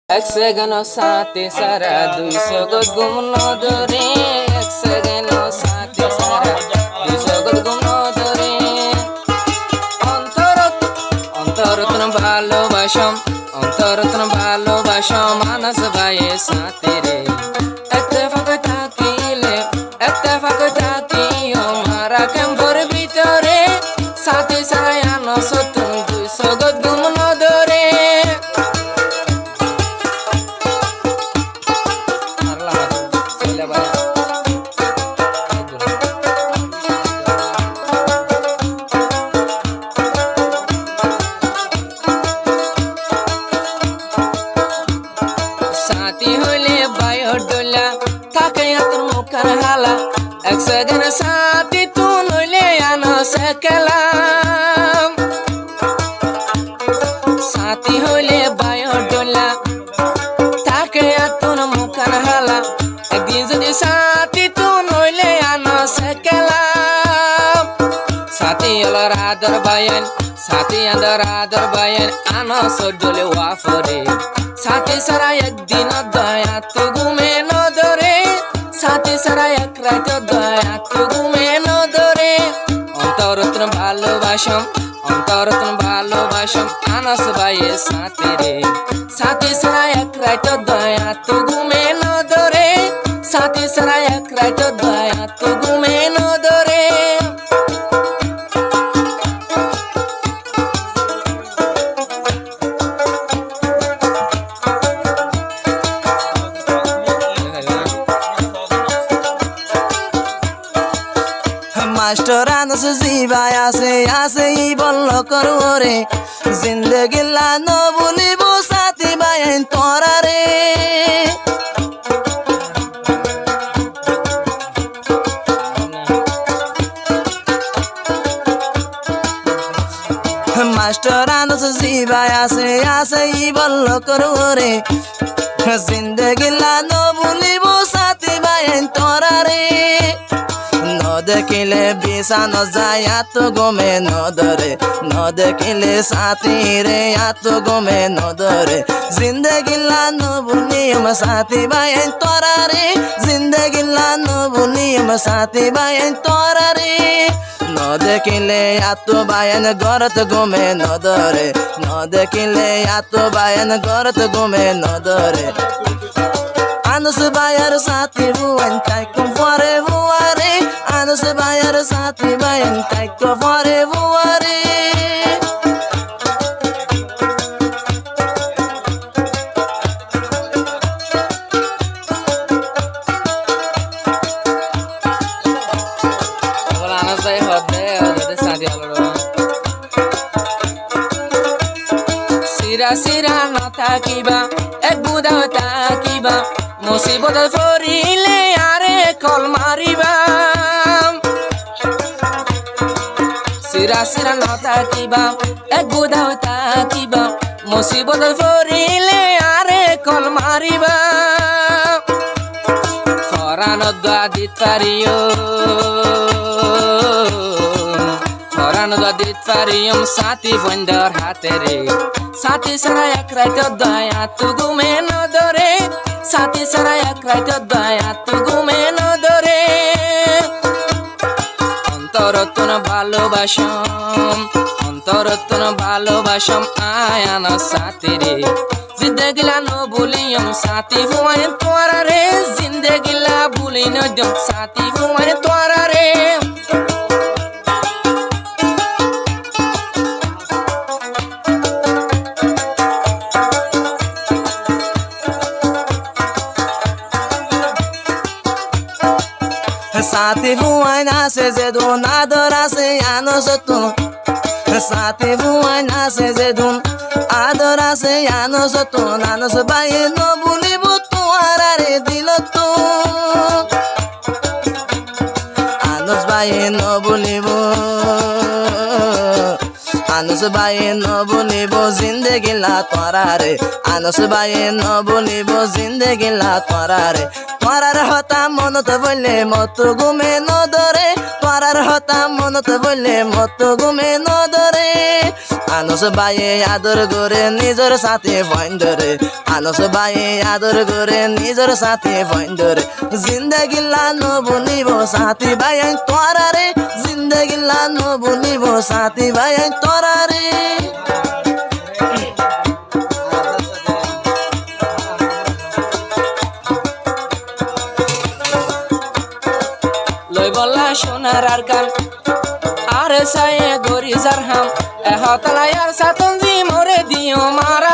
এক সেকেন্ড সাথে সারা 200 গজ ঘুম নদরে এক সেকেন্ড সাথে সারা 200 গজ ঘুম নদরে অন্তরতন ভালোবাসম মানস ভাইয়ের সাথে রে এত্তেফাক থাকিও মারা ক্যাম্পর ভিতরে সাথে সারা আনস তুমি 200 গজ ঘুম নদরে সাথী হইলে বায়র ডোলা থাকে তোর মুখের হালা এক সেকেন্ড সাথী তু নইলে আনো সেকেলা সাথী হইলে বায়র ডোলা থাকে তোর মুখের হালা একদিন যদি সাথী তু নইলে আনো সেকেলা সাথী হলার আদর বায়ন সাথী আদর বায়ন আনো সডলে ওয়াফরে সাথে সারা একদিন দয়া তো ঘুমে নদরে সাথে সারা এক রাত দয়া তো ঘুমে নদরে অন্তরতন ভালোবাসম আনস ভাইয়ের সাথে রে সাথে সারা এক রাত দয়া তো ঘুমে নদরে সাথে সারা এক রাত দয়া তো ঘুমে নদরে মাস্টার আনস জিবাই আছে ই বলল কররে জিন্দগি ন বলিব সাথী বাইন তোরা রে মাস্টার আনস জিবাই আছে ই বলল কররে জিন্দগি ন বলিব সাথী বাইন তোরা রে দেখিলে বিছান যায় এত গমে নদরে দেখিলে সাথী রে এত গমে নদরে জিন্দগিলা নবুনিম সাথী বাইন তোরা রে জিন্দগিলা নবুনিম সাথী বাইন তোরা রে দেখিলে এত বায়ন গরত গমে নদরে দেখিলে এত বায়ন গরত গমে নদরে আনস ভাইয়ের সাথী বুয়ান তাইকো পরে বুয়ারে আনস ভাইয়ের সাথী বাইন তাইকো পরে বুয়ারে আনস ভাই হদে সাথী হলো সিরা ন থাকিবা এক বুদাও থাকিবা মুসিবত ফরিলে আরে কল মারিবা সিরা ন থাকিবা এক বুদাও থাকিবা মুসিবত ফরিলে আরে কল মারিবা ফরান দোয়া দিত পারিয়ম সাথী বন্ধর হাতে রে সাথী সারা এক রাত দয়া তু ঘুমে নদরে সাথী সারা এক রাত দয়া তু ঘুমে নদরে অন্তরতন ভালোবাসম আয়ান সাথী রে জিন্দগিলা ন ভুলিয়ম সাথী হুমায়ুন তোরা রে জিন্দগিলা ভুলি নদম সাথী হুমায়ুন তোরা রে সাথী বুয়াইন আছে যে দুন আদর আছে আনস তু সাথী বুয়াইন আছে যে দুন আদর আছে আনস তু আনস ভাই ন বলিব তোমার রে দিল তো আনস ভাই ন বলিব আনস ভাই ন বলিব জিন্দগিলা তোরা রে আনস ভাই ন বলিব জিন্দগিলা তোরা রে তোরার হতা মনত বললে মত ঘুমে নদরে তোরার হতা মনত বললে মত ঘুমে নদরে আনস বাইয়ে আদর করে নিজের সাথে বন্ধরে আনস বাইয়ে আদর করে নিজের সাথে বন্ধরে জিন্দগি লানো বনিব সাথী ভাই তোরা রে জিন্দগি লানো বনিব সাথী ভাই তোরা রে লই বলা সোনার আর কান আর সায়ে গরি জারহাম এহতলায়ার সাতন জি মোরে দিও মারা